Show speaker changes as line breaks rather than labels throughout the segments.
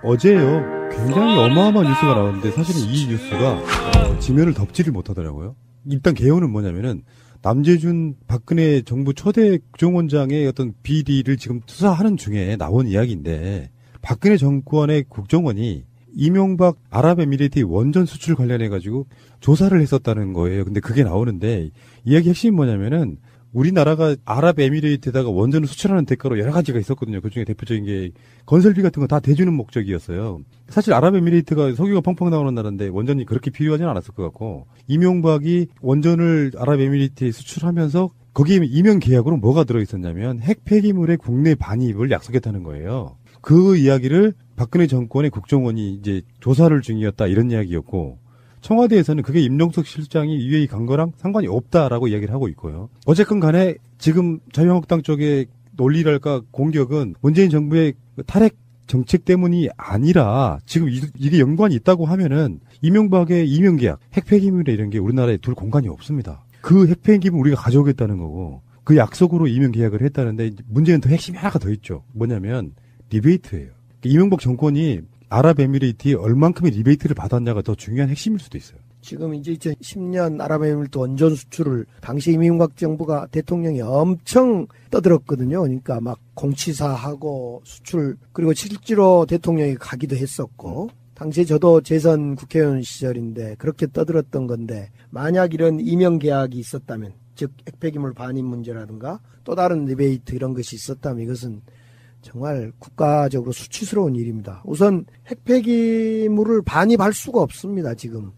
어제요. 굉장히 어마어마한 뉴스가 나왔는데 사실은 이 뉴스가 지면을 덮지를 못하더라고요. 일단 개요는 뭐냐면은 남재준 박근혜 정부 초대 국정원장의 어떤 비리를 지금 수사하는 중에 나온 이야기인데 박근혜 정권의 국정원이 이명박 아랍에미리트 원전 수출 관련해가지고 조사를 했었다는 거예요. 근데 그게 나오는데 이야기 핵심이 뭐냐면은 우리나라가 아랍에미리트에다가 원전을 수출하는 대가로 여러 가지가 있었거든요. 그중에 대표적인 게 건설비 같은 거 다 대주는 목적이었어요. 사실 아랍에미리트가 석유가 펑펑 나오는 나라인데 원전이 그렇게 필요하지는 않았을 것 같고 이명박이 원전을 아랍에미리트에 수출하면서 거기에 이면 계약으로 뭐가 들어있었냐면 핵 폐기물의 국내 반입을 약속했다는 거예요. 그 이야기를 박근혜 정권의 국정원이 이제 조사를 중이었다 이런 이야기였고 청와대에서는 그게 임종석 실장이 유해히 간 거랑 상관이 없다라고 이야기를 하고 있고요. 어쨌건 간에 지금 자유한국당 쪽의 논리랄까 공격은 문재인 정부의 탈핵 정책 때문이 아니라 지금 이게 연관이 있다고 하면은 이명박의 이명계약, 핵폐기물에 이런 게 우리나라에 둘 공간이 없습니다. 그 핵폐기물 우리가 가져오겠다는 거고 그 약속으로 이명계약을 했다는데 문제는 더 핵심이 하나가 더 있죠. 뭐냐면 리베이트예요. 이명박 정권이 아랍에미리트에 얼만큼의 리베이트를 받았냐가 더 중요한 핵심일 수도 있어요.
지금 이제 2010년 아랍에미리트 원전 수출을 당시 이명박 정부가 대통령이 엄청 떠들었거든요. 그러니까 막 공치사하고 수출 그리고 실제로 대통령이 가기도 했었고 당시에 저도 재선 국회의원 시절인데 그렇게 떠들었던 건데 만약 이런 이명 계약이 있었다면 즉 핵폐기물 반입 문제라든가 또 다른 리베이트 이런 것이 있었다면 이것은 정말 국가적으로 수치스러운 일입니다. 우선 핵폐기물을 반입할 수가 없습니다. 지금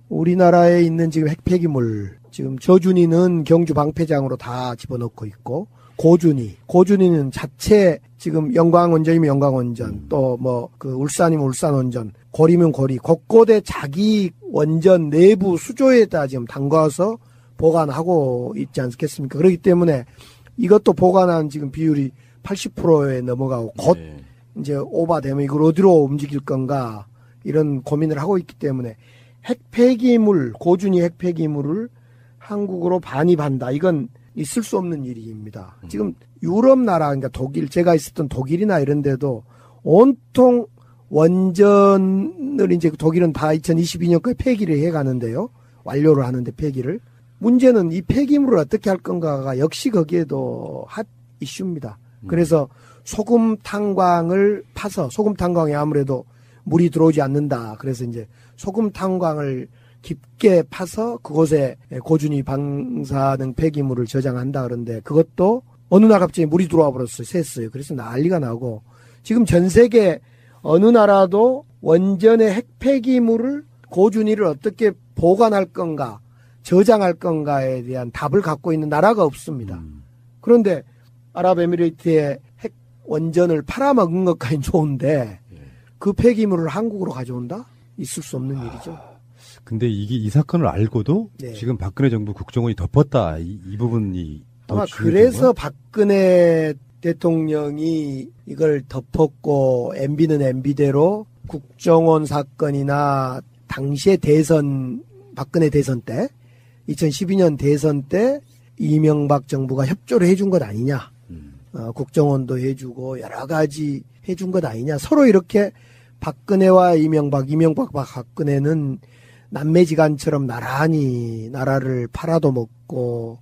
우리나라에 있는 지금 핵폐기물 지금 저준이는 경주 방패장으로 다 집어넣고 있고 고준이는 자체 지금 영광원전이면 영광원전 또 뭐 그 울산이면 울산원전 고리면 고리 곳곳에 자기 원전 내부 수조에다 지금 담가서 보관하고 있지 않겠습니까? 그렇기 때문에 이것도 보관한 지금 비율이 80%에 넘어가고 곧 이제 오버되면 이걸 어디로 움직일 건가 이런 고민을 하고 있기 때문에 핵폐기물 고준위 핵폐기물을 한국으로 반입한다. 이건 있을 수 없는 일입니다. 지금 유럽 나라 그러니까 독일 제가 있었던 독일이나 이런 데도 온통 원전을 이제 독일은 다 2022년까지 폐기를 해가는데요. 완료를 하는데 폐기를. 문제는 이 폐기물을 어떻게 할 건가가 역시 거기에도 핫 이슈입니다. 그래서 소금 탄광을 파서 소금 탄광에 아무래도 물이 들어오지 않는다. 그래서 이제 소금 탄광을 깊게 파서 그곳에 고준위 방사능 폐기물을 저장한다 그런데 그것도 어느 날 갑자기 물이 들어와 버렸어요. 샜어요. 그래서 난리가 나고 지금 전 세계 어느 나라도 원전의 핵폐기물을 고준위를 어떻게 보관할 건가 저장할 건가에 대한 답을 갖고 있는 나라가 없습니다. 그런데 아랍에미리트의 핵 원전을 팔아먹은 것까지 좋은데 그 폐기물을 한국으로 가져온다? 있을 수 없는 일이죠.
근데 이 사건을 알고도
네.
지금 박근혜 정부 국정원이 덮었다. 이 부분이
아마 그래서 박근혜 대통령이 이걸 덮었고 MB는 MB대로 국정원 사건이나 당시의 박근혜 대선 때 2012년 대선 때 이명박 정부가 협조를 해준 것 아니냐. 국정원도 해주고 여러 가지 해준 것 아니냐. 서로 이렇게 박근혜와 이명박 박근혜는 남매지간처럼 나란히 나라를 팔아도 먹고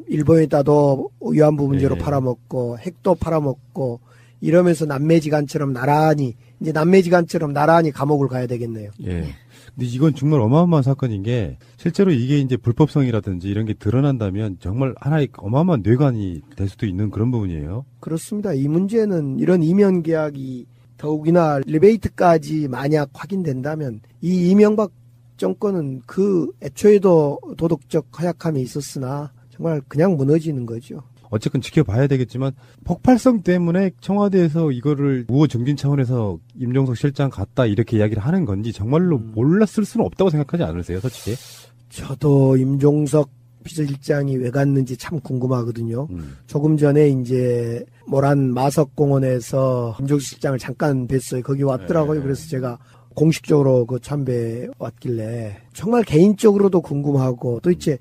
일본에다도 위안부 문제로 팔아먹고 핵도 팔아먹고 이러면서 남매지간처럼 나란히 감옥을 가야 되겠네요.
예. 근데 이건 정말 어마어마한 사건인 게 실제로 이게 이제 불법성이라든지 이런 게 드러난다면 정말 하나의 어마어마한 뇌관이 될 수도 있는 그런 부분이에요.
그렇습니다. 이 문제는 이런 이면 계약이 더욱이나 리베이트까지 만약 확인된다면 이 이명박 정권은 그 애초에도 도덕적 허약함이 있었으나 정말 그냥 무너지는 거죠.
어쨌건 지켜봐야 되겠지만 폭발성 때문에 청와대에서 이거를 우호 정진 차원에서 임종석 실장 갔다 이렇게 이야기를 하는 건지 정말로 몰랐을 수는 없다고 생각하지 않으세요, 솔직히?
저도 임종석 비서실장이 왜 갔는지 참 궁금하거든요. 조금 전에 이제 모란 마석공원에서 임종석 실장을 잠깐 뵀어요. 거기 왔더라고요. 그래서 제가 공식적으로 그 참배에 왔길래 정말 개인적으로도 궁금하고 또 이제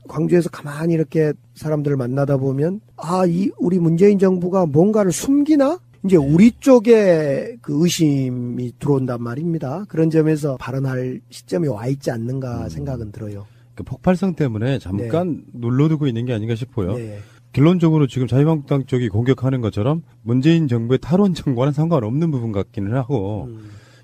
광주에서 가만히 이렇게 사람들을 만나다 보면 우리 문재인 정부가 뭔가를 숨기나? 이제 우리 쪽에 그 의심이 들어온단 말입니다. 그런 점에서 발언할 시점이 와 있지 않는가 생각은 들어요.
그 폭발성 때문에 잠깐 눌러두고 있는 게 아닌가 싶어요.
네.
결론적으로 지금 자유한국당 쪽이 공격하는 것처럼 문재인 정부의 탈원전과는 상관없는 부분 같기는 하고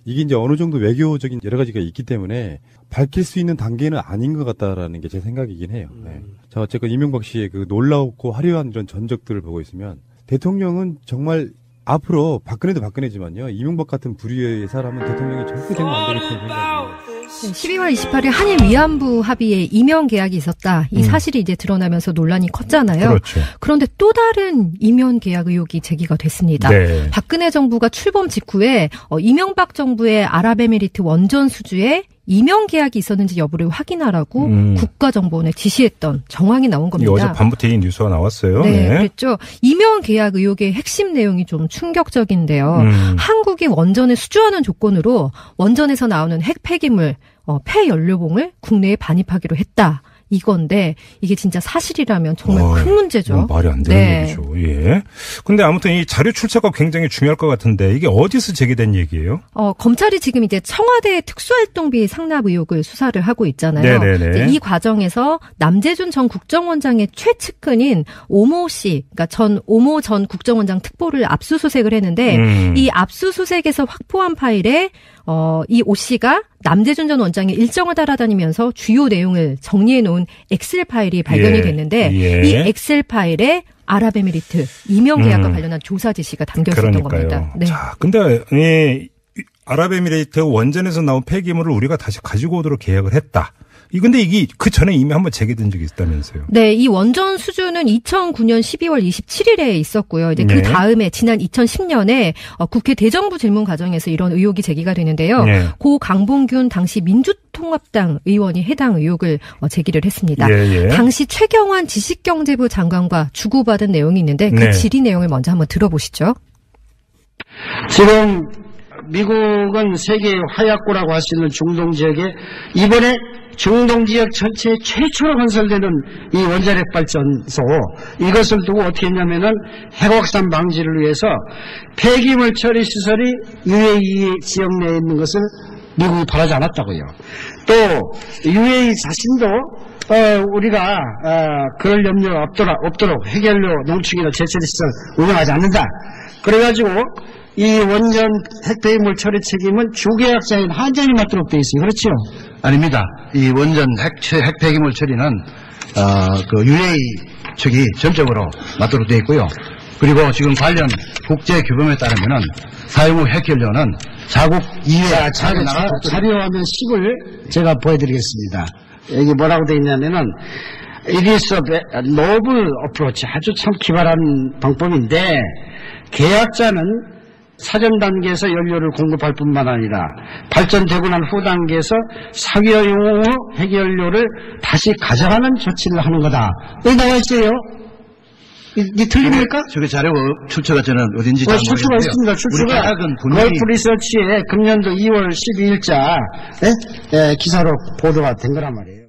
이게 이제 어느 정도 외교적인 여러 가지가 있기 때문에 밝힐 수 있는 단계는 아닌 것 같다라는 게 제 생각이긴 해요. 네. 자, 어쨌건 이명박 씨의 그 놀라웠고 화려한 이런 전적들을 보고 있으면 대통령은 정말 앞으로 박근혜도 박근혜지만요. 이명박 같은 부류의 사람은 대통령이 절대 되면 안 되겠다는 생각이에요.
12월 28일 한일 위안부 합의에 이명 계약이 있었다. 이 사실이 이제 드러나면서 논란이 컸잖아요.
그렇죠.
그런데 또 다른 이명 계약 의혹이 제기가 됐습니다.
네.
박근혜 정부가 출범 직후에 이명박 정부의 아랍에미리트 원전 수주에 이명 계약이 있었는지 여부를 확인하라고 국가정보원에 지시했던 정황이 나온 겁니다.
어제 밤부터 이 뉴스가 나왔어요.
네, 그랬죠. 이명 계약 의혹의 핵심 내용이 좀 충격적인데요. 한국이 원전을 수주하는 조건으로 원전에서 나오는 핵 폐기물, 폐연료봉을 국내에 반입하기로 했다. 이건데 이게 진짜 사실이라면 정말 큰 문제죠.
말이 안 되는 얘기죠. 예. 근데 아무튼 이 자료 출처가 굉장히 중요할 것 같은데 이게 어디서 제기된 얘기예요?
검찰이 지금 이제 청와대 특수활동비 상납 의혹을 수사를 하고 있잖아요.
네네네.
이 과정에서 남재준 전 국정원장의 최측근인 오모 씨, 그러니까 오모 전 국정원장 특보를 압수수색을 했는데 이 압수수색에서 확보한 파일에 이 오 씨가 남재준 전 원장의 일정을 따라다니면서 주요 내용을 정리해 놓은 엑셀 파일이 발견이 됐는데 이 엑셀 파일에 아랍에미리트 이명 계약과 관련한 조사 지시가 담겨 있었던 겁니다. 네.
자, 근데 이 아랍에미리트 원전에서 나온 폐기물을 우리가 다시 가지고 오도록 계약을 했다. 근데 이게 그 전에 이미 한번 제기된 적이 있다면서요?
네, 이 원전 수주는 2009년 12월 27일에 있었고요. 이제 그 다음에 지난 2010년에 국회 대정부 질문 과정에서 이런 의혹이 제기가 되는데요. 고 강봉균 당시 민주통합당 의원이 해당 의혹을 제기를 했습니다. 당시 최경환 지식경제부 장관과 주고받은 내용이 있는데 그 질의 내용을 먼저 한번 들어보시죠.
지금 미국은 세계의 화약고라고 할 수 있는 중동 지역에 이번에 중동 지역 전체에 최초로 건설되는 이 원자력 발전소 이것을 두고 어떻게 했냐면은 핵확산 방지를 위해서 폐기물 처리 시설이 UAE 지역 내에 있는 것을 미국이 바라지 않았다고요. 또 UAE 자신도 우리가 그럴 염려가 없도록 핵연료 농축이나 재처리 시설 운영하지 않는다. 그래가지고 이 원전 핵폐기물 처리 책임은 주계약자인 한전이 맡도록 되어 있어요. 그렇죠?
아닙니다. 이 원전 핵폐기물 처리는 그 UAE 측이 전적으로 맡도록 되어 있고요. 그리고 지금 관련 국제 규범에 따르면은 사용 후 핵연료는 자국 이외
자료화면 10을 제가 보여드리겠습니다. 여기 뭐라고 되어 있냐면은 It is a noble approach. 아주 참 기발한 방법인데 계약자는 사전 단계에서 연료를 공급할 뿐만 아니라 발전되고 난 후 단계에서 사회용으로 핵연료를 다시 가져가는 조치를 하는 거다. 여기 나와 있어요. 이 틀립니까?
저게 자료 출처가 저는 어딘지 잘 모르겠는데요.
출처가 있습니다. 출처가 걸프 리서치의 금년도 2월 12일자 기사로 보도가 된 거란 말이에요.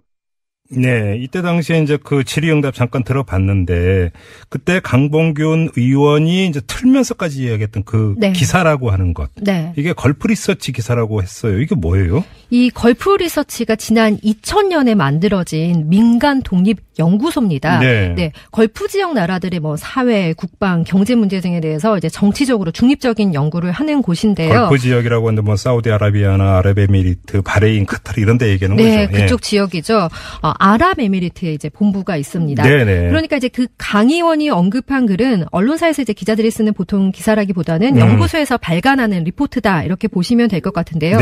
네, 이때 당시에 이제 그 질의응답 잠깐 들어봤는데 그때 강봉균 의원이 이제 틀면서까지 이야기했던 그 기사라고 하는 것. 이게 걸프 리서치 기사라고 했어요. 이게 뭐예요? 이
걸프 리서치가 지난 2000년에 만들어진 민간 독립 연구소입니다. 걸프 지역 나라들의 뭐 사회, 국방, 경제 문제 등에 대해서 이제 정치적으로 중립적인 연구를 하는 곳인데요.
걸프 지역이라고 하는데 뭐 사우디아라비아나 아랍에미리트, 바레인, 카타르 이런 데 얘기하는 거죠.
네, 그쪽 지역이죠. 아랍에미리트에 이제 본부가 있습니다. 그러니까 이제 그 강 의원이 언급한 글은 언론사에서 이제 기자들이 쓰는 보통 기사라기보다는 연구소에서 발간하는 리포트다 이렇게 보시면 될 것 같은데요.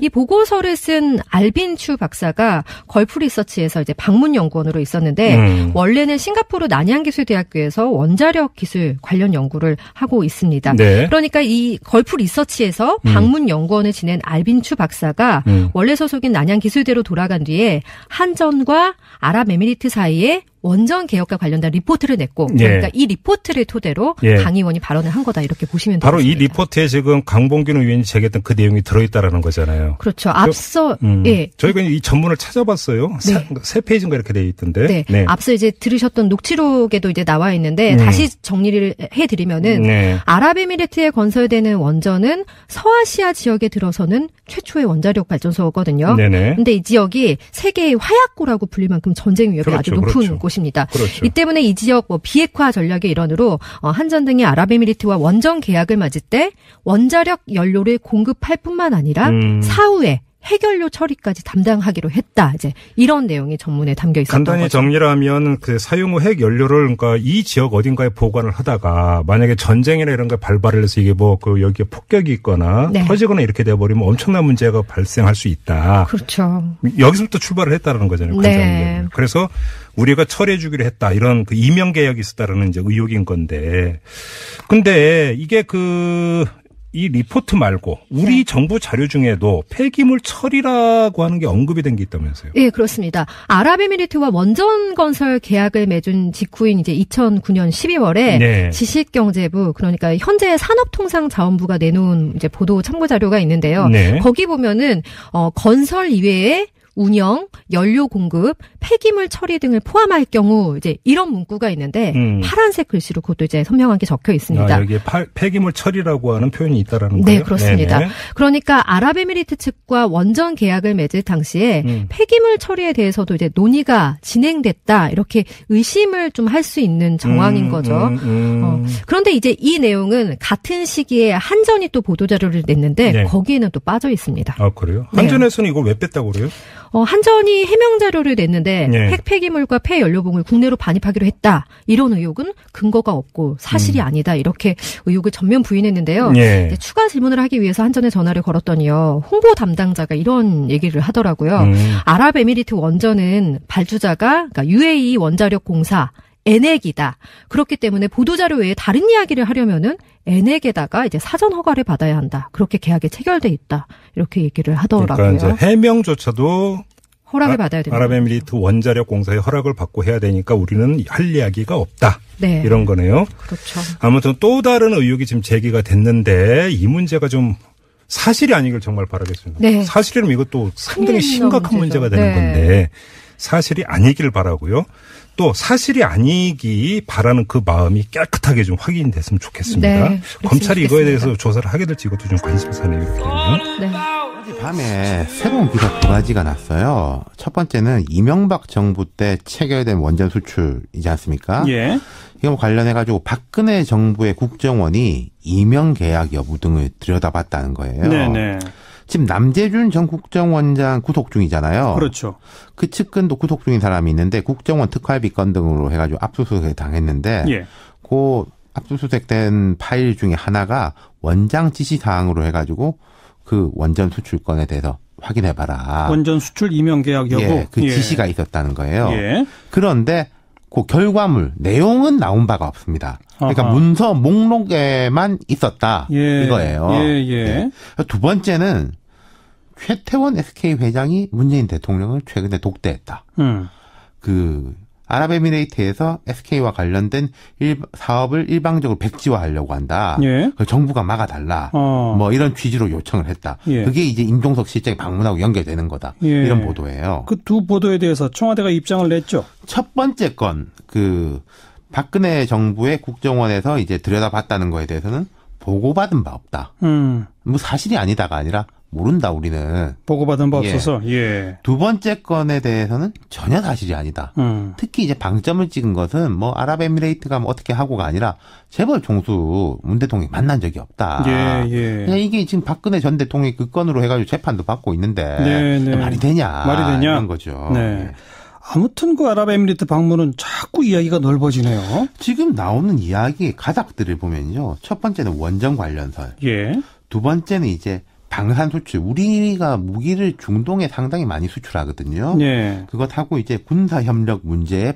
이 보고서를 쓴 알빈 추 박사가 걸프 리서치에서 이제 방문 연구원으로 있었는데 원래는 싱가포르 난양기술대학교에서 원자력 기술 관련 연구를 하고 있습니다. 그러니까 이 걸프 리서치에서 방문 연구원을 지낸 알빈 추 박사가 원래 소속인 난양기술대로 돌아간 뒤에 한전과 아랍에미리트 사이에 원전 개혁과 관련된 리포트를 냈고 그러니까 이 리포트를 토대로 강 의원이 발언을 한 거다 이렇게 보시면 되겠습니다.
바로 이 리포트에 지금 강봉균 의원이 제기했던 그 내용이 들어있다라는 거잖아요.
그렇죠. 앞서
저희가 이 전문을 찾아봤어요. 세 페이지인가 이렇게 되어 있던데.
네. 앞서 이제 들으셨던 녹취록에도 이제 나와 있는데 다시 정리를 해드리면은 아랍에미리트에 건설되는 원전은 서아시아 지역에 들어서는 최초의 원자력 발전소거든요. 그런데 이 지역이 세계의 화약고라고 불릴 만큼 전쟁 위협이 아주 높은 곳입니다. 이 때문에 이 지역 비핵화 전략의 일환으로 한전 등이 아랍에미리트와 원전 계약을 맺을 때 원자력 연료를 공급할 뿐만 아니라 사후에 해결료 처리까지 담당하기로 했다. 이제 이런 내용이 전문에 담겨 있었던
간단히
거죠.
정리를 하면 그 사용 후 핵 연료를 그러니까 이 지역 어딘가에 보관을 하다가 만약에 전쟁이나 이런 거 발발을 해서 이게 뭐 그 여기에 폭격이 있거나 터지거나 이렇게 돼 버리면 엄청난 문제가 발생할 수 있다.
그렇죠.
여기서부터 출발을 했다는 거잖아요.
네.
그래서 우리가 처리해 주기로 했다. 이런 그 이명 계약이 있었다라는 이제 의혹인 건데. 근데 이게 이 리포트 말고 우리 정부 자료 중에도 폐기물 처리라고 하는 게 언급이 된 게 있다면서요?
네, 그렇습니다. 아랍에미리트와 원전 건설 계약을 맺은 직후인 이제 2009년 12월에 지식경제부 그러니까 현재 산업통상자원부가 내놓은 이제 보도 참고 자료가 있는데요. 거기 보면은 건설 이외에 운영, 연료 공급, 폐기물 처리 등을 포함할 경우 이제 이런 문구가 있는데 파란색 글씨로 그것도 이제 선명하게 적혀 있습니다.
여기에 폐기물 처리라고 하는 표현이 있다라는 거예요?
네, 그렇습니다. 네네. 그러니까 아랍에미리트 측과 원전 계약을 맺을 당시에 폐기물 처리에 대해서도 이제 논의가 진행됐다 이렇게 의심을 좀 할 수 있는 정황인 거죠. 그런데 이제 이 내용은 같은 시기에 한전이 또 보도자료를 냈는데 거기에는 또 빠져 있습니다.
아, 그래요? 한전에서는 이걸 왜 뺐다고 그래요?
한전이 해명 자료를 냈는데 핵 폐기물과 폐연료봉을 국내로 반입하기로 했다. 이런 의혹은 근거가 없고 사실이 아니다. 이렇게 의혹을 전면 부인했는데요. 추가 질문을 하기 위해서 한전에 전화를 걸었더니요. 홍보 담당자가 이런 얘기를 하더라고요. 아랍에미리트 원전은 발주자가 그러니까 UAE 원자력 공사 엔액이다. 그렇기 때문에 보도자료 외에 다른 이야기를 하려면은 엔액에다가 이제 사전 허가를 받아야 한다. 그렇게 계약에 체결돼 있다. 이렇게 얘기를 하더라고요.
그러니까 이제 해명조차도
허락을 받아야 됩니다.
아랍에미리트 원자력 공사의 허락을 받고 해야 되니까 우리는 할 이야기가 없다. 이런 거네요.
그렇죠.
아무튼 또 다른 의혹이 지금 제기가 됐는데 이 문제가 좀 사실이 아니길 정말 바라겠습니다. 사실이라면 이것도 상당히 심각한 문제가 되는 건데 사실이 아니길 바라고요. 또 사실이 아니기 바라는 그 마음이 깨끗하게 좀 확인이 됐으면 좋겠습니다. 검찰이 이거에 대해서 조사를 하게 될지 이것도 좀 관심사네요. 이렇게 되면.
어제 밤에 새로운 기사 두 가지가 났어요. 첫 번째는 이명박 정부 때 체결된 원전 수출이지 않습니까? 이거 관련해가지고 박근혜 정부의 국정원이 이명 계약 여부 등을 들여다봤다는 거예요. 지금 남재준 전 국정원장 구속 중이잖아요.
그렇죠.
그 측근도 구속 중인 사람이 있는데 국정원 특활비 건 등으로 해가지고 압수수색을 당했는데 그 압수수색된 파일 중에 하나가 원장 지시사항으로 해가지고 그 원전 수출권에 대해서 확인해봐라.
원전 수출 이명 계약 여부.
그 지시가 있었다는 거예요. 그런데 그 결과물 내용은 나온 바가 없습니다. 그러니까 문서 목록에만 있었다 이거예요. 두 번째는 최태원 SK 회장이 문재인 대통령을 최근에 독대했다. 그 아랍에미레이트에서 SK와 관련된 사업을 일방적으로 백지화하려고 한다. 그 정부가 막아달라. 뭐 이런 취지로 요청을 했다. 그게 이제 임종석 실장이 방문하고 연결되는 거다. 이런 보도예요.
그 두 보도에 대해서 청와대가 입장을 냈죠.
첫 번째 건 그 박근혜 정부의 국정원에서 이제 들여다봤다는 거에 대해서는 보고받은 바 없다. 뭐 사실이 아니다가 아니라 모른다 우리는.
보고받은 바 없어서.
두 번째 건에 대해서는 전혀 사실이 아니다. 특히 이제 방점을 찍은 것은 뭐 아랍에미레이트가 뭐 어떻게 하고가 아니라 재벌 총수 문 대통령이 만난 적이 없다. 그냥 이게 지금 박근혜 전 대통령이 그 건으로 해가지고 재판도 받고 있는데 말이 되냐. 이런 거죠.
아무튼 그 아랍에미리트 방문은 자꾸 이야기가 넓어지네요.
지금 나오는 이야기 가닥들을 보면요. 첫 번째는 원전 관련설. 두 번째는 이제 방산 수출. 우리가 무기를 중동에 상당히 많이 수출하거든요. 그것하고 이제 군사 협력 문제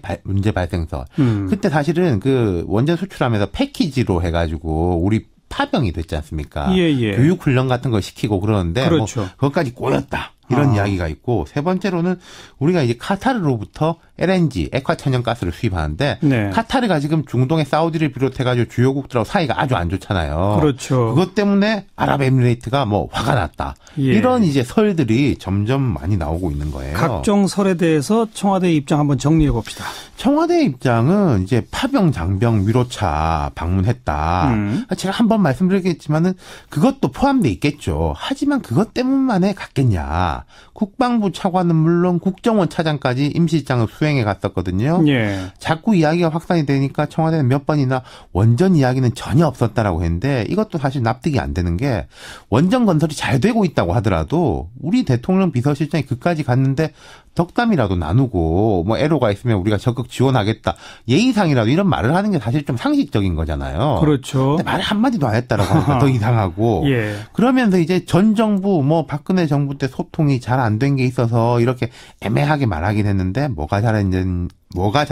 발생설. 그때 사실은 그 원전 수출하면서 패키지로 해가지고 우리 파병이 됐지 않습니까? 교육 훈련 같은 거 시키고 그러는데 뭐 그것까지 꼬였다. 이런 이야기가 있고, 세 번째로는 우리가 이제 카타르로부터 LNG, 액화천연가스를 수입하는데, 네. 카타르가 지금 중동의 사우디를 비롯해가지고 주요국들하고 사이가 아주 안 좋잖아요.
그렇죠.
그것 때문에 아랍에미레이트가 뭐 화가 났다. 예. 이런 이제 설들이 점점 많이 나오고 있는 거예요.
각종 설에 대해서 청와대의 입장 한번 정리해 봅시다.
청와대의 입장은 이제 파병, 장병, 위로차 방문했다. 제가 한번 말씀드리겠지만은 그것도 포함돼 있겠죠. 하지만 그것 때문만에 갔겠냐. 국방부 차관은 물론 국정원 차장까지 임시장을 수행해 갔었거든요. 예. 자꾸 이야기가 확산이 되니까 청와대는 몇 번이나 원전 이야기는 전혀 없었다라고 했는데 이것도 사실 납득이 안 되는 게 원전 건설이 잘 되고 있다고 하더라도 우리 대통령 비서실장이 그까지 갔는데 덕담이라도 나누고 뭐 애로가 있으면 우리가 적극 지원하겠다. 예의상이라도 이런 말을 하는 게 사실 좀 상식적인 거잖아요.
그렇죠.
근데 말 한마디도 안 했다라고 하니까 더 이상하고. 예. 그러면서 이제 전 정부 뭐 박근혜 정부 때 소통이 잘 안 된 게 있어서 이렇게 애매하게 말하긴 했는데 뭐가 잘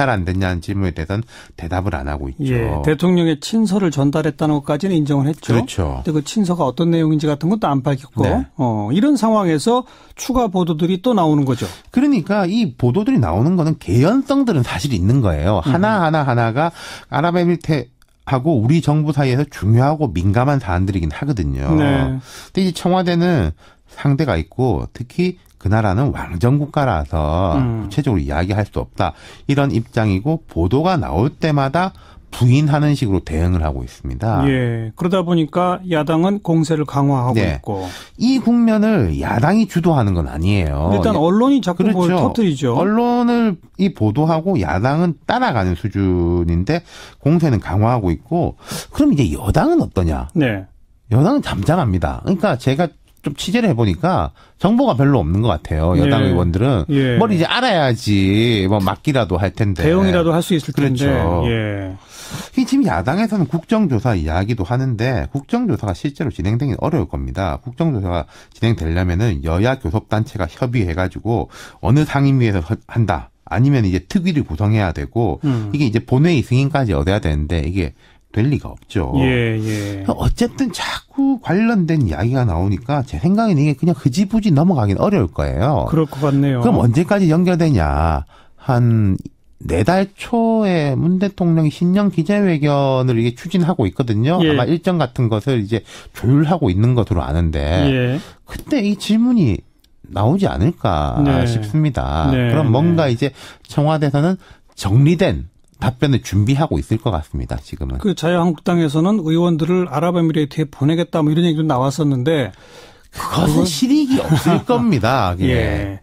안 됐냐는 질문에 대해서는 대답을 안 하고 있죠.
예, 대통령의 친서를 전달했다는 것까지는 인정을 했죠.
그렇죠.
근데 그 친서가 어떤 내용인지 같은 것도 안 밝혔고 네. 이런 상황에서 추가 보도들이 또 나오는 거죠.
그러니까 이 보도들이 나오는 거는 개연성들은 사실 있는 거예요. 하나가 아랍에미리트 하고 우리 정부 사이에서 중요하고 민감한 사안들이긴 하거든요. 네. 근데 이제 청와대는 상대가 있고 특히 그 나라는 왕정 국가라서 구체적으로 이야기할 수 없다. 이런 입장이고 보도가 나올 때마다 부인하는 식으로 대응을 하고 있습니다.
예. 그러다 보니까 야당은 공세를 강화하고
네.
있고.
이 국면을 야당이 주도하는 건 아니에요.
일단 언론이 자꾸
그렇죠.
뭘 터뜨리죠.
언론을 보도하고 야당은 따라가는 수준인데 공세는 강화하고 있고 그럼 이제 여당은 어떠냐?
네.
여당은 잠잠합니다. 그러니까 제가 좀 취재를 해보니까 정보가 별로 없는 것 같아요. 여당
예.
의원들은.
예.
뭘 이제 알아야지 뭐 맞기라도 할 텐데.
대응이라도 할 수 있을 텐데.
그렇죠.
예.
지금 야당에서는 국정조사 이야기도 하는데 국정조사가 실제로 진행되긴 어려울 겁니다. 국정조사가 진행되려면은 여야 교섭단체가 협의해가지고 어느 상임위에서 한다. 아니면 이제 특위를 구성해야 되고 이게 이제 본회의 승인까지 얻어야 되는데 이게 될 리가 없죠.
예.
어쨌든 자꾸 관련된 이야기가 나오니까 제 생각에는 이게 그냥 흐지부지 넘어가긴 어려울 거예요.
그럴 것 같네요.
그럼 언제까지 연결되냐. 한 4달 초에 문 대통령이 신년 기자회견을 이게 추진하고 있거든요.
예.
아마 일정 같은 것을 이제 조율하고 있는 것으로 아는데
예.
그때 이 질문이 나오지 않을까
네.
싶습니다.
네.
그럼 뭔가 이제 청와대에서는 정리된 답변을 준비하고 있을 것 같습니다. 지금은.
그 자유한국당에서는 의원들을 아랍에미레이트에 보내겠다 뭐 이런 얘기도 나왔었는데
그것은 실익이 없을 겁니다.
예.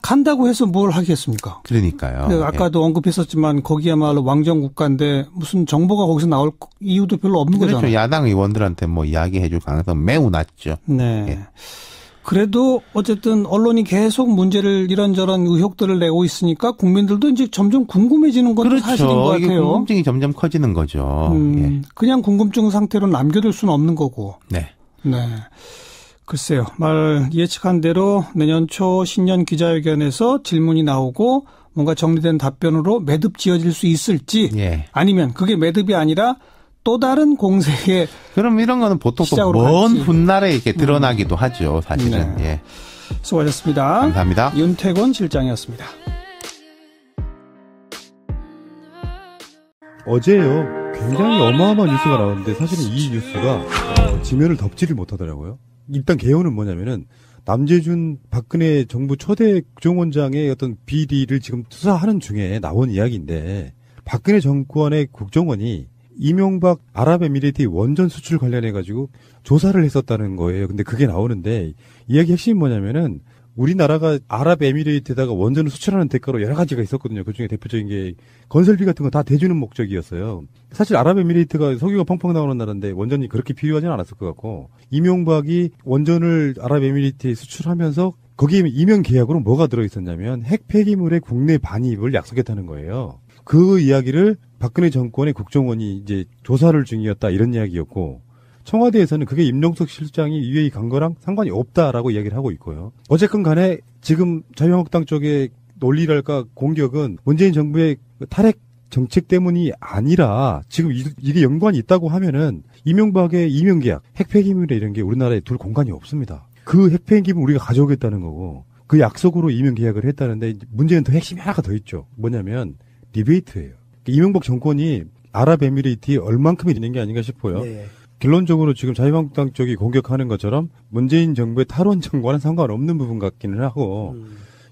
간다고 해서 뭘 하겠습니까?
그러니까요.
아까도 언급했었지만 거기야말로 왕정 국가인데 무슨 정보가 거기서 나올 이유도 별로 없는
그렇죠.
거잖아요.
야당 의원들한테 뭐 이야기해 줄 가능성은 매우 낮죠.
네.
예.
그래도 어쨌든 언론이 계속 문제를 이런저런 의혹들을 내고 있으니까 국민들도 이제 점점 궁금해지는 건
그렇죠.
사실인 것 같아요.
이게 궁금증이 점점 커지는 거죠. 예.
그냥 궁금증 상태로 남겨둘 수는 없는 거고.
네.
글쎄요. 말 예측한 대로 내년 초 신년 기자회견에서 질문이 나오고 뭔가 정리된 답변으로 매듭 지어질 수 있을지
예.
아니면 그게 매듭이 아니라 또 다른 공세에
그럼 이런 거는 보통 또 먼 훗날에 이렇게 드러나기도 하죠. 사실은.
네.
예.
수고하셨습니다.
감사합니다.
윤태곤 실장이었습니다.
어제요. 굉장히 어마어마한 뉴스가 나왔는데 사실은 이 뉴스가 지면을 덮지를 못하더라고요. 일단 개요는 뭐냐면은 남재준 박근혜 정부 초대 국정원장의 어떤 비리를 지금 수사하는 중에 나온 이야기인데 박근혜 정권의 국정원이 이명박 아랍에미리트의 원전 수출 관련해가지고 조사를 했었다는 거예요. 근데 그게 나오는데 이야기 핵심이 뭐냐면은 우리나라가 아랍에미리트에다가 원전을 수출하는 대가로 여러 가지가 있었거든요. 그중에 대표적인 게 건설비 같은 거 다 대주는 목적이었어요. 사실 아랍에미리트가 석유가 펑펑 나오는 나라인데 원전이 그렇게 필요하지는 않았을 것 같고 이명박이 원전을 아랍에미리트에 수출하면서 거기에 이면 계약으로 뭐가 들어있었냐면 핵 폐기물의 국내 반입을 약속했다는 거예요. 그 이야기를 박근혜 정권의 국정원이 이제 조사를 중이었다 이런 이야기였고 청와대에서는 그게 임종석 실장이 UAE 간 거랑 상관이 없다라고 이야기를 하고 있고요. 어쨌건 간에 지금 자유한국당 쪽의 논리랄까 공격은 문재인 정부의 탈핵 정책 때문이 아니라 지금 이게 연관이 있다고 하면은 이명박의 이명계약, 핵 폐기물에 이런 게 우리나라에 둘 공간이 없습니다. 그 핵폐기물 우리가 가져오겠다는 거고 그 약속으로 이명 계약을 했다는데 문제는 더 핵심이 하나가 더 있죠. 뭐냐면 리베이트예요. 이명박 정권이 아랍에미레이트에 얼만큼이 있는 게 아닌가 싶어요. 네. 결론적으로 지금 자유한국당 쪽이 공격하는 것처럼 문재인 정부의 탈원전과는 상관없는 부분 같기는 하고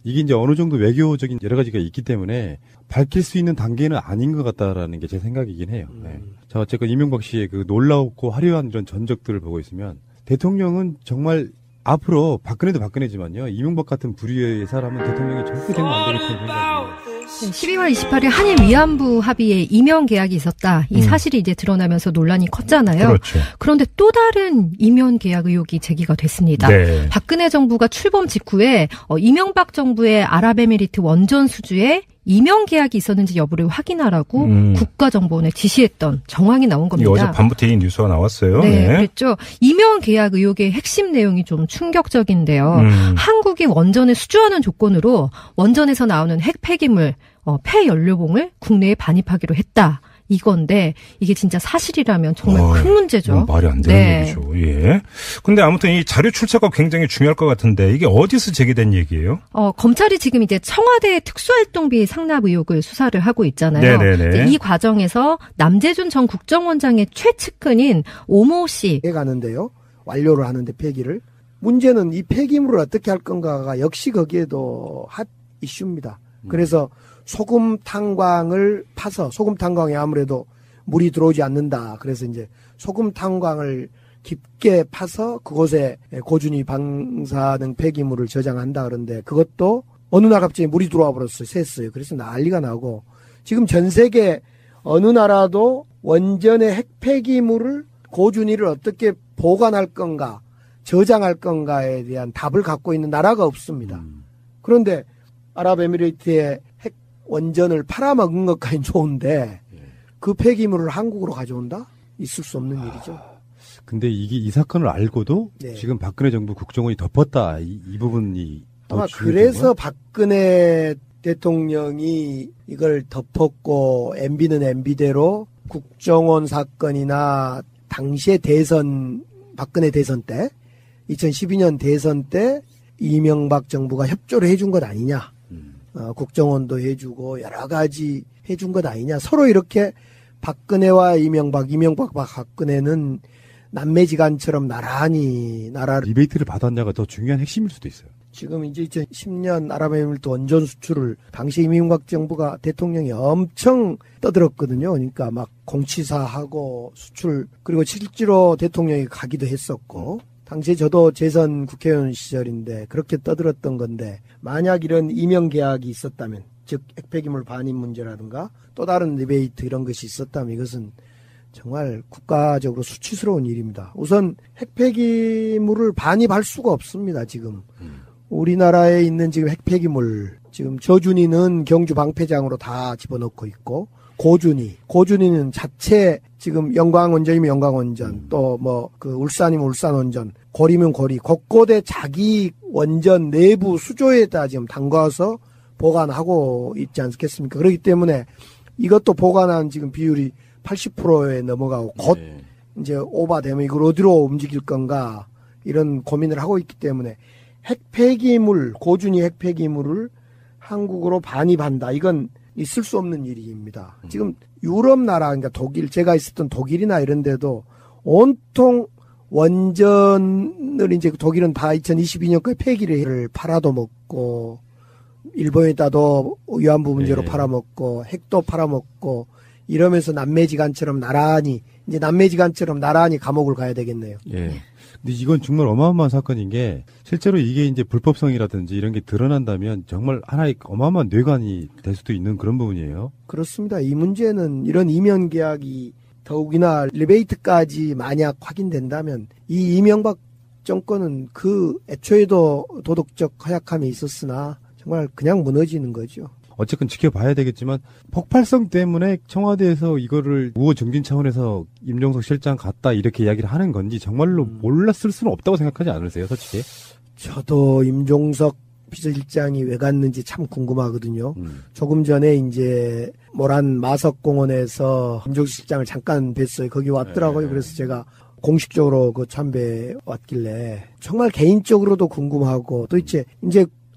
이게 이제 어느 정도 외교적인 여러 가지가 있기 때문에 밝힐 수 있는 단계는 아닌 것 같다라는 게 제 생각이긴 해요. 네. 자, 어쨌건 이명박 씨의 그 놀라웠고 화려한 이런 전적들을 보고 있으면 대통령은 정말 앞으로 박근혜도 박근혜지만요. 이명박 같은 부류의 사람은 대통령이 절대 되면 안 되겠다는 생각이에요.
12월 28일 한일 위안부 합의에 이명 계약이 있었다. 이 사실이 이제 드러나면서 논란이 컸잖아요.
그렇죠.
그런데 또 다른 이명 계약 의혹이 제기가 됐습니다. 네. 박근혜 정부가 출범 직후에 이명박 정부의 아랍에미리트 원전 수주에 이명 계약이 있었는지 여부를 확인하라고 국가정보원에 지시했던 정황이 나온 겁니다.
어제 밤부터 이 뉴스가 나왔어요.
네, 그랬죠. 이명 계약 의혹의 핵심 내용이 좀 충격적인데요. 한국이 원전을 수주하는 조건으로 원전에서 나오는 핵 폐기물, 폐연료봉을 국내에 반입하기로 했다. 이건데 이게 진짜 사실이라면 정말 큰 문제죠.
말이 안 되는 얘기죠. 예. 근데 아무튼 이 자료 출처가 굉장히 중요할 것 같은데 이게 어디서 제기된 얘기예요?
검찰이 지금 이제 청와대 특수활동비 상납 의혹을 수사를 하고 있잖아요. 네네네. 이 과정에서 남재준 전 국정원장의 최측근인 오모 씨
가는데요. 완료를 하는데 폐기를. 문제는 이 폐기물을 어떻게 할 건가가 역시 거기에도 핫 이슈입니다. 그래서 소금 탄광을 파서 소금 탄광에 아무래도 물이 들어오지 않는다. 그래서 이제 소금 탄광을 깊게 파서 그곳에 고준위 방사능 폐기물을 저장한다. 그런데 그것도 어느 날 갑자기 물이 들어와 버렸어요. 샜어요. 그래서 난리가 나고 지금 전 세계 어느 나라도 원전의 핵 폐기물을 고준위를 어떻게 보관할 건가, 저장할 건가에 대한 답을 갖고 있는 나라가 없습니다. 그런데 아랍에미레이트의 핵 원전을 팔아먹은 것까지 좋은데 그 폐기물을 한국으로 가져온다? 있을 수 없는 일이죠.
근데 이 사건을 알고도 지금 박근혜 정부 국정원이 덮었다. 이 부분이
아마 그래서 박근혜 대통령이 이걸 덮었고 MB는 MB대로 국정원 사건이나 당시의 대선 박근혜 대선 때 2012년 대선 때 이명박 정부가 협조를 해준 것 아니냐. 국정원도 해주고 여러 가지 해준 것 아니냐. 서로 이렇게 박근혜와 이명박 박근혜는 남매지간처럼 나란히 나라를
리베이트를 받았냐가 더 중요한 핵심일 수도 있어요.
지금 이제 2010년 아랍에미리트 원전 수출을 당시 이명박 정부가 대통령이 엄청 떠들었거든요. 그러니까 막 공치사하고 수출 그리고 실제로 대통령이 가기도 했었고 당시에 저도 재선 국회의원 시절인데 그렇게 떠들었던 건데 만약 이런 이명 계약이 있었다면 즉 핵폐기물 반입 문제라든가 또 다른 리베이트 이런 것이 있었다면 이것은 정말 국가적으로 수치스러운 일입니다. 우선 핵폐기물을 반입할 수가 없습니다. 지금 우리나라에 있는 지금 핵폐기물 지금 저준위는 경주 방패장으로 다 집어넣고 있고 고준위는 자체 지금 영광원전이면 영광원전 또 뭐 그 울산이면 울산원전 고리면 고리 곳곳에 자기 원전 내부 수조에다 지금 담가서 보관하고 있지 않겠습니까? 그렇기 때문에 이것도 보관한 지금 비율이 80%에 넘어가고 곧 이제 오버되면 이걸 어디로 움직일 건가 이런 고민을 하고 있기 때문에 핵폐기물 고준위 핵폐기물을 한국으로 반입한다. 이건 있을 수 없는 일입니다. 지금 유럽 나라, 그러니까 독일, 제가 있었던 독일이나 이런 데도 온통 원전을 이제 독일은 다 2022년까지 폐기를 팔아도 먹고, 일본에다도 위안부 문제로 팔아먹고, 핵도 팔아먹고, 이러면서 남매지간처럼 나란히 감옥을 가야 되겠네요.
예. 근데 이건 정말 어마어마한 사건인 게 실제로 이게 이제 불법성이라든지 이런 게 드러난다면 정말 하나의 어마어마한 뇌관이 될 수도 있는 그런 부분이에요.
그렇습니다. 이 문제는 이런 이명 계약이 더욱이나 리베이트까지 만약 확인된다면 이 이명박 정권은 그 애초에도 도덕적 허약함이 있었으나 정말 그냥 무너지는 거죠.
어쨌건 지켜봐야 되겠지만 폭발성 때문에 청와대에서 이거를 우호 정진 차원에서 임종석 실장 갔다 이렇게 이야기를 하는 건지 정말로 몰랐을 수는 없다고 생각하지 않으세요, 솔직히?
저도 임종석 비서실장이 왜 갔는지 참 궁금하거든요. 조금 전에 이제 모란 마석공원에서 임종석 실장을 잠깐 뵀어요. 거기 왔더라고요. 그래서 제가 공식적으로 그 참배해 왔길래 정말 개인적으로도 궁금하고 또 이제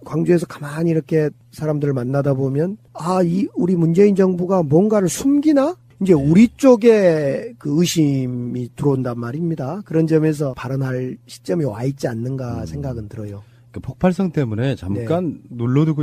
광주에서 가만히 이렇게 사람들을 만나다 보면 우리 문재인 정부가 뭔가를 숨기나? 이제 우리 쪽에 그 의심이 들어온단 말입니다. 그런 점에서 발언할 시점이 와 있지 않는가 생각은 들어요.
그 폭발성 때문에 잠깐 눌러두고